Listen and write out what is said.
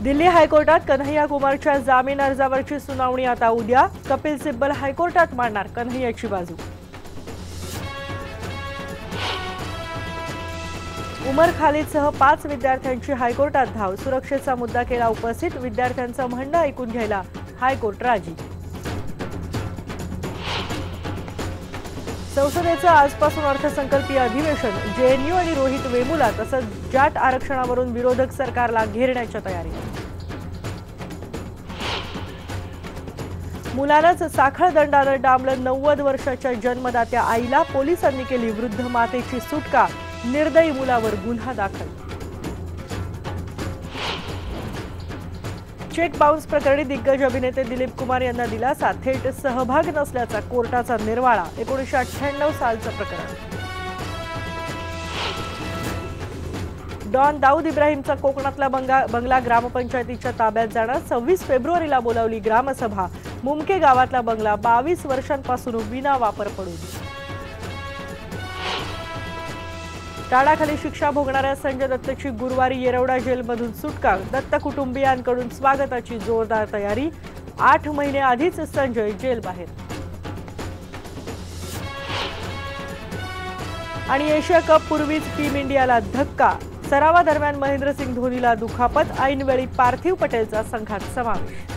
दिल्ली हायकोर्टात कन्हैया कुमारच्या जामीन अर्जावरची सुनावणी आता उद्या। कपिल सिब्बल हायकोर्टात मांडणार कन्हैयाची बाजू। उमर खालिदसह 5 विद्यार्थ्यांची हायकोर्टात धाव। सुरक्षेचा मुद्दा केला उपस्थित। विद्यार्थ्यांचं म्हणणं ऐकून घ्यायला हायकोर्ट राजी। संसदेचं आजपासून अर्थसंकल्पीय अधिवेशन। जेएनयू आणि रोहित वेमुला तसंच जाट आरक्षणावरून विरोधक सरकारला घेरण्याच्या तयारीत। मुलालाच साखळ दंडानं डांबलं 90 वर्षाच्या जन्मदात्या आईला। पोलिसांनी केली वृद्ध मातेची सुटका। निर्दयी मुलावर गुन्हा दाखल। चेक बाउन्स प्रकरणी दिग्गज अभिनेते दिलीप कुमार यांना दिलासा। थेट सहभाग नसल्याचा कोर्टाचा निर्वाळा। 1998 सालचं प्रकरण। डॉन दाऊद इब्राहिमचा कोकणातला बंगला ग्रामपंचायतीच्या ताब्यात जाणार। 26 फेब्रुवारीला बोलावली ग्रामसभा। मुमके गावातला बंगला 22 वर्षांपासून विना वापर पडून। टाळाखाली शिक्षा भोगणाऱ्या संजय दत्तची गुरुवारी येरवडा जेलमधून सुटका। दत्त कुटुंबियांकडून स्वागताची जोरदार तयारी। 8 महिने आधीच संजय जेलबाहेर। आणि एशिया कप पूर्वीच टीम इंडियाला धक्का। सरावादरम्यान महेंद्रसिंग धोनीला दुखापत। ऐनवेळी पार्थिव पटेलचा संघात समावेश।